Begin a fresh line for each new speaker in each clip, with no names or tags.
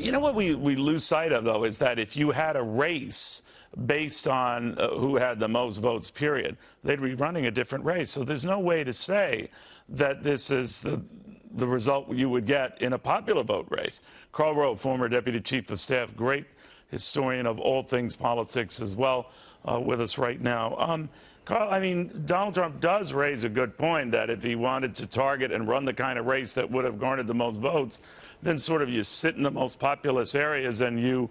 You know what we lose sight of, though, is that if you had a race based on who had the most votes, period, they'd be running a different race. So there's no way to say that this is the result you would get in a popular vote race. Karl Rove, former Deputy Chief of Staff, great historian of all things politics as well, with us right now. Karl, I mean, Donald Trump does raise a good point that if he wanted to target and run the kind of race that would have garnered the most votes, then sort of you sit in the most populous areas and you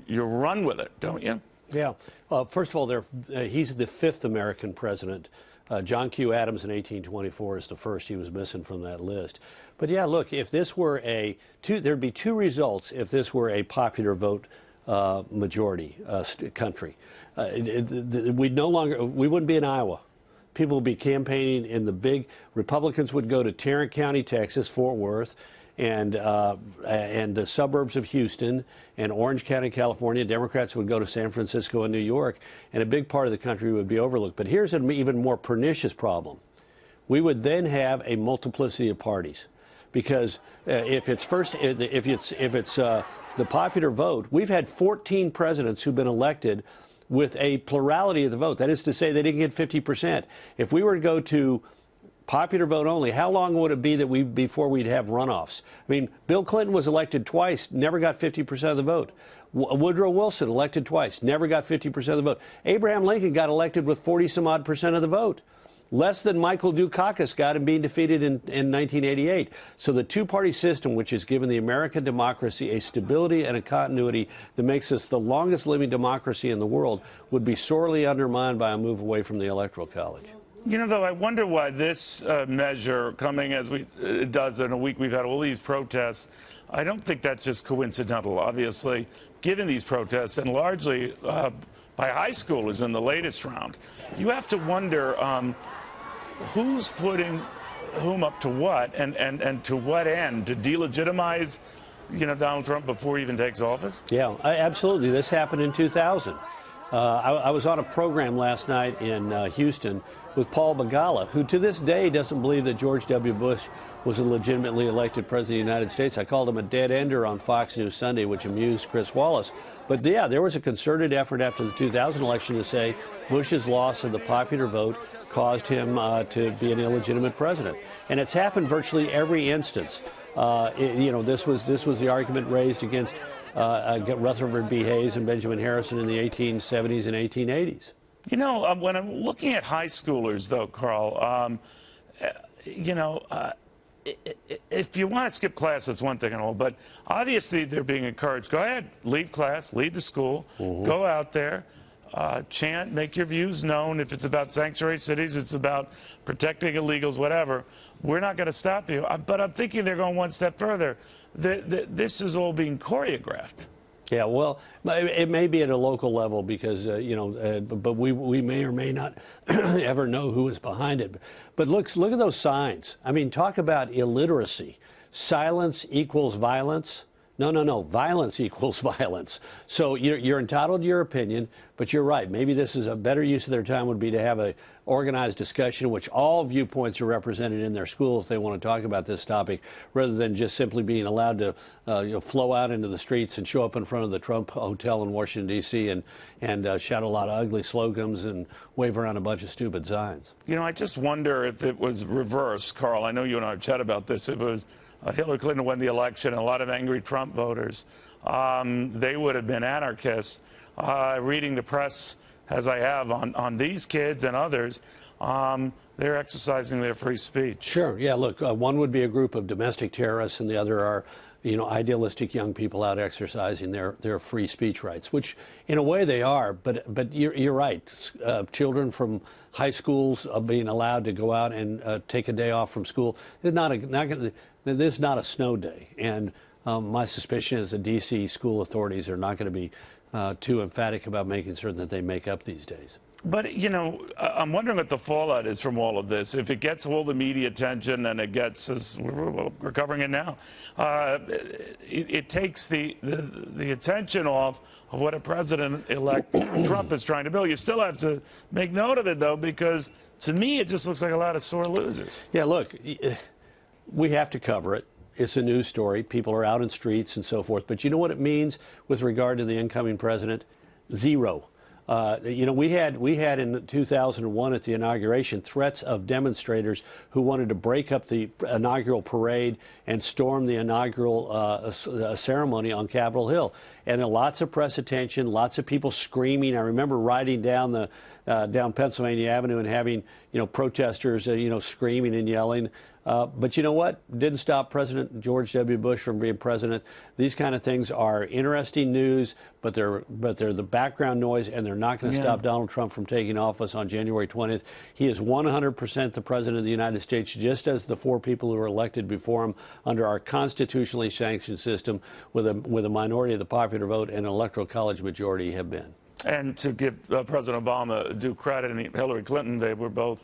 run with it, don't you?
Yeah. First of all, he's the fifth American president. John Q. Adams in 1824 is the first. He was missing from that list. But yeah, look, if this were there'd be two results if this were a popular vote majority country. We wouldn't be in Iowa. People would be campaigning in the big. Republicans would go to Tarrant County, Texas, Fort Worth, and the suburbs of Houston and Orange County, California. Democrats would go to San Francisco and New York, and a big part of the country would be overlooked. But here's an even more pernicious problem. We would then have a multiplicity of parties, because if it's the popular vote, we've had 14 presidents who've been elected with a plurality of the vote. That is to say, they didn't get 50%. If we were to go to popular vote only, how long would it be that before we'd have runoffs? I mean, Bill Clinton was elected twice, never got 50% of the vote. Woodrow Wilson elected twice, never got 50% of the vote. Abraham Lincoln got elected with 40-some-odd% of the vote. Less than Michael Dukakis got in being defeated in 1988. So the two-party system, which has given the American democracy a stability and a continuity that makes us the longest-living democracy in the world, would be sorely undermined by a move away from the Electoral College.
You know, though, I wonder why this measure, coming as it does in a week we've had all these protests, I don't think that's just coincidental, obviously, given these protests, and largely by high schoolers in the latest round. You have to wonder who's putting whom up to what, and to what end, to delegitimize, Donald Trump before he even takes office?
Yeah, absolutely. This happened in 2000. I was on a program last night in Houston with Paul Begala, who to this day doesn't believe that George W. Bush was a legitimately elected president of the United States. I called him a dead ender on Fox News Sunday, which amused Chris Wallace. But yeah, there was a concerted effort after the 2000 election to say Bush's loss of the popular vote caused him to be an illegitimate president. And it's happened virtually every instance. This was the argument raised against Rutherford B. Hayes and Benjamin Harrison in the 1870s and 1880s.
When I'm looking at high schoolers, though, Karl, if you want to skip class, that's one thing and all, but obviously they're being encouraged. Go ahead, leave class, leave the school, go out there, chant, make your views known. If it's about sanctuary cities, it's about protecting illegals, whatever. We're not going to stop you. But I'm thinking they're going one step further. This is all being choreographed.
Yeah, well, it may be at a local level because, but we may or may not ever know who is behind it. But look at those signs. I mean, talk about illiteracy. Silence equals violence. No. Violence equals violence. So you're entitled to your opinion, but you're right. Maybe this is a better use of their time would be to have an organized discussion in which all viewpoints are represented in their schools if they want to talk about this topic, rather than just simply being allowed to flow out into the streets and show up in front of the Trump Hotel in Washington, D.C. and shout a lot of ugly slogans and wave around a bunch of stupid signs.
I just wonder if it was reversed, Karl. I know you and I have chatted about this. If it was Hillary Clinton won the election and a lot of angry Trump voters, they would have been anarchists. Reading the press, as I have, on these kids and others, they're exercising their free speech.
Sure, yeah, look, one would be a group of domestic terrorists and the other are, idealistic young people out exercising their free speech rights, which in a way they are, but you're right. Children from high schools are being allowed to go out and take a day off from school. This is not a snow day, and my suspicion is the D.C. school authorities are not going to be too emphatic about making certain that they make up these days.
But, I'm wondering what the fallout is from all of this. If it gets all the media attention and it gets, as we're covering it now, it takes the attention off of what a president-elect Trump is trying to build. You still have to make note of it, though, because to me it just looks like a lot of sore losers.
Yeah, look, we have to cover it. It's a news story. People are out in streets and so forth. But you know what it means with regard to the incoming president? Zero. You know, we had in 2001 at the inauguration threats of demonstrators who wanted to break up the inaugural parade and storm the inaugural ceremony on Capitol Hill. And there lots of press attention, lots of people screaming. I remember riding down down Pennsylvania Avenue and having, you know, protesters, you know, screaming and yelling. But you know what? Didn't stop President George W. Bush from being president. These kind of things are interesting news, but they're the background noise, and they're not going to stop Donald Trump from taking office on January 20th. He is 100% the president of the United States, just as the 4 people who were elected before him under our constitutionally sanctioned system with a minority of the popular vote and an Electoral College majority have been.
And to give President Obama due credit and Hillary Clinton, they were both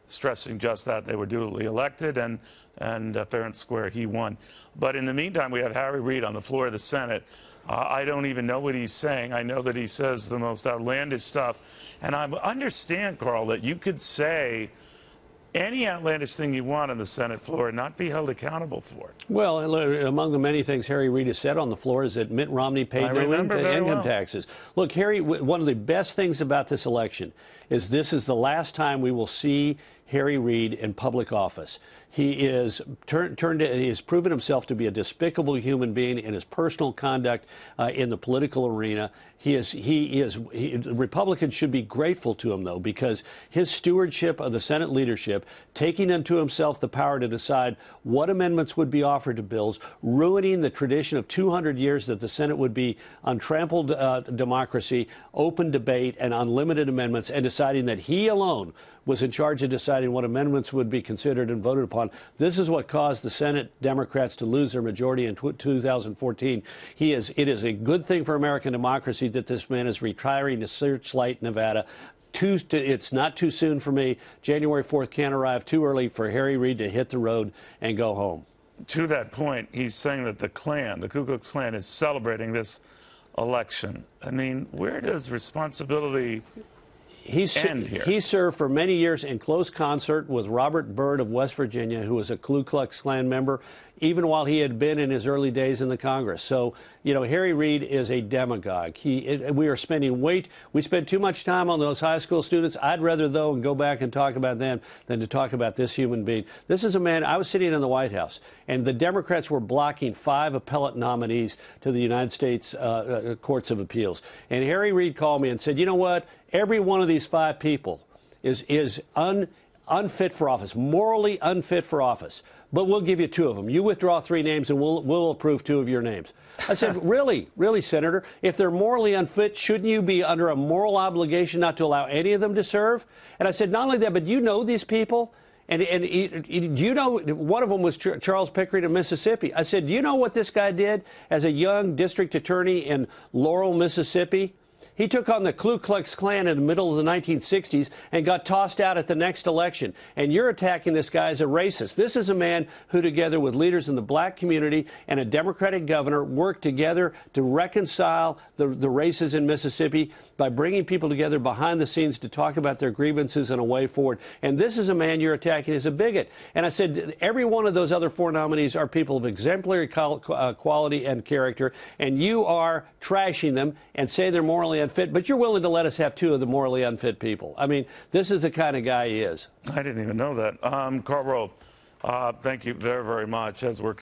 stressing just that. They were duly elected, and fair and square, he won. But in the meantime, we have Harry Reid on the floor of the Senate. I don't even know what he's saying. I know that he says the most outlandish stuff. And I understand, Karl, that you could say any outlandish thing you want on the Senate floor and not be held accountable for it.
Well, among the many things Harry Reid has said on the floor is that Mitt Romney paid no income taxes. Look, Harry, one of the best things about this election is this is the last time we will see Harry Reid in public office. He is he has proven himself to be a despicable human being in his personal conduct in the political arena. Republicans should be grateful to him, though, because his stewardship of the Senate leadership, taking unto himself the power to decide what amendments would be offered to bills, ruining the tradition of 200 years that the Senate would be untrampled democracy, open debate, and unlimited amendments, and deciding that he alone was in charge of deciding what amendments would be considered and voted upon. This is what caused the Senate Democrats to lose their majority in 2014. It is a good thing for American democracy that this man is retiring to Searchlight, Nevada. It's not too soon for me. January 4th can't arrive too early for Harry Reid to hit the road and go home.
To that point, he's saying that the Klan, the Ku Klux Klan, is celebrating this election. I mean, where does responsibility end here?
He served for many years in close concert with Robert Byrd of West Virginia, who was a Ku Klux Klan member, even while he had been in his early days in the Congress. So, you know, Harry Reid is a demagogue. We spend too much time on those high school students. I'd rather, though, go back and talk about them than to talk about this human being. This is a man, I was sitting in the White House, and the Democrats were blocking 5 appellate nominees to the United States Courts of Appeals. And Harry Reid called me and said, you know what? Every one of these 5 people is unfit for office, morally unfit for office. But we'll give you 2 of them. You withdraw 3 names, and we'll approve 2 of your names. I said, really, Senator? If they're morally unfit, shouldn't you be under a moral obligation not to allow any of them to serve? And I said, not only that, but you know these people? And you know, one of them was Charles Pickering of Mississippi. I said, do you know what this guy did as a young district attorney in Laurel, Mississippi? He took on the Ku Klux Klan in the middle of the 1960s and got tossed out at the next election. And you're attacking this guy as a racist. This is a man who, together with leaders in the black community and a Democratic governor, worked together to reconcile the races in Mississippi by bringing people together behind the scenes to talk about their grievances and a way forward. And this is a man you're attacking as a bigot. And I said, every one of those other 4 nominees are people of exemplary quality and character, and you are trashing them and say they're morally unfit, but you're willing to let us have 2 of the morally unfit people. I mean, this is the kind of guy he is.
I didn't even know that. Karl Rove, thank you very, very much. As we're